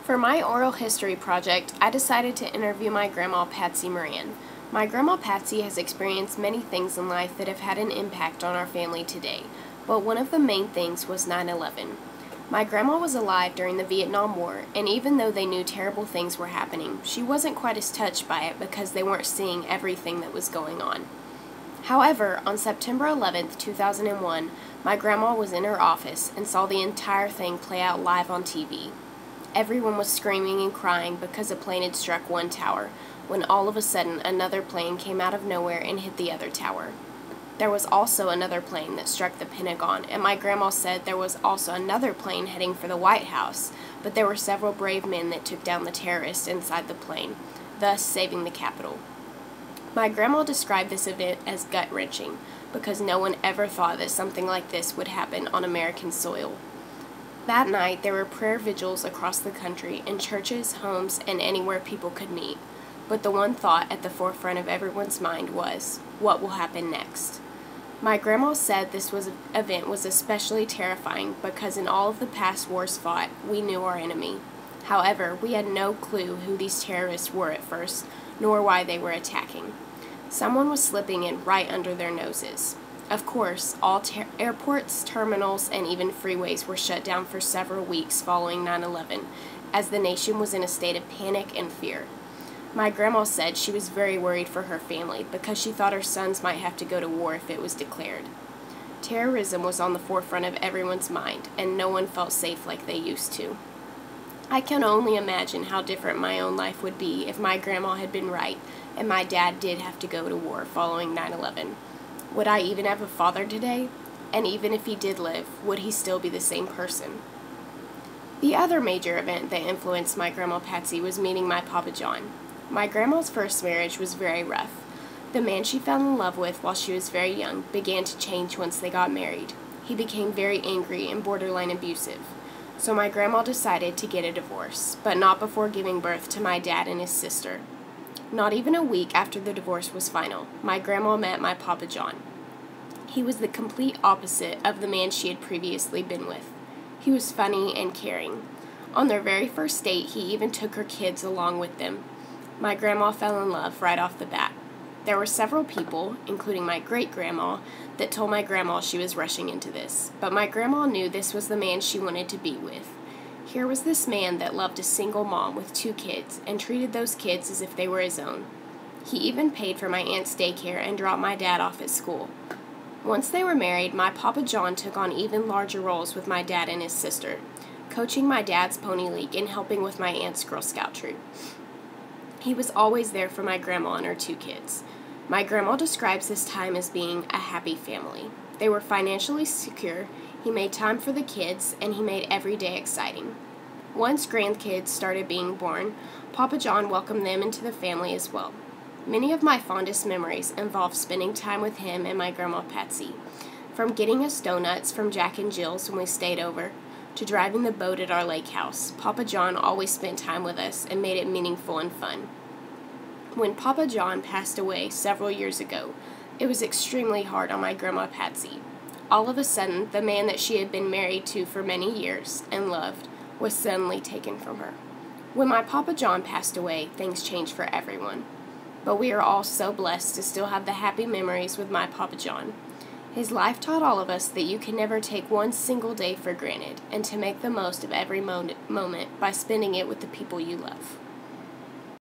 For my oral history project, I decided to interview my grandma Patsy Moran. My grandma Patsy has experienced many things in life that have had an impact on our family today, but one of the main things was 9/11. My grandma was alive during the Vietnam War, and even though they knew terrible things were happening, she wasn't quite as touched by it because they weren't seeing everything that was going on. However, on September 11th, 2001, my grandma was in her office and saw the entire thing play out live on TV. Everyone was screaming and crying because a plane had struck one tower, when all of a sudden another plane came out of nowhere and hit the other tower. There was also another plane that struck the Pentagon, and my grandma said there was also another plane heading for the White House, but there were several brave men that took down the terrorists inside the plane, thus saving the Capitol. My grandma described this event as gut-wrenching, because no one ever thought that something like this would happen on American soil. That night, there were prayer vigils across the country, in churches, homes, and anywhere people could meet. But the one thought at the forefront of everyone's mind was, what will happen next? My grandma said this event was especially terrifying because in all of the past wars fought, we knew our enemy. However, we had no clue who these terrorists were at first, nor why they were attacking. Someone was slipping in right under their noses. Of course, all airports, terminals, and even freeways were shut down for several weeks following 9/11, as the nation was in a state of panic and fear. My grandma said she was very worried for her family because she thought her sons might have to go to war if it was declared. Terrorism was on the forefront of everyone's mind, and no one felt safe like they used to. I can only imagine how different my own life would be if my grandma had been right and my dad did have to go to war following 9/11. Would I even have a father today? And even if he did live, would he still be the same person? The other major event that influenced my grandma Patsy was meeting my Papa John. My grandma's first marriage was very rough. The man she fell in love with while she was very young began to change once they got married. He became very angry and borderline abusive. So my grandma decided to get a divorce, but not before giving birth to my dad and his sister. Not even a week after the divorce was final, my grandma met my Papa John. He was the complete opposite of the man she had previously been with. He was funny and caring. On their very first date, he even took her kids along with them. My grandma fell in love right off the bat. There were several people, including my great-grandma, that told my grandma she was rushing into this, but my grandma knew this was the man she wanted to be with. Here was this man that loved a single mom with 2 kids and treated those kids as if they were his own. He even paid for my aunt's daycare and dropped my dad off at school. Once they were married, my Papa John took on even larger roles with my dad and his sister, coaching my dad's pony league and helping with my aunt's Girl Scout troop. He was always there for my grandma and her 2 kids. My grandma describes this time as being a happy family. They were financially secure, he made time for the kids, and he made every day exciting. Once grandkids started being born, Papa John welcomed them into the family as well. Many of my fondest memories involve spending time with him and my grandma Patsy. From getting us donuts from Jack and Jill's when we stayed over, to driving the boat at our lake house, Papa John always spent time with us and made it meaningful and fun. When Papa John passed away several years ago, it was extremely hard on my grandma Patsy. All of a sudden, the man that she had been married to for many years and loved was suddenly taken from her. When my Papa John passed away, things changed for everyone. But we are all so blessed to still have the happy memories with my Papa John. His life taught all of us that you can never take one single day for granted and to make the most of every moment by spending it with the people you love.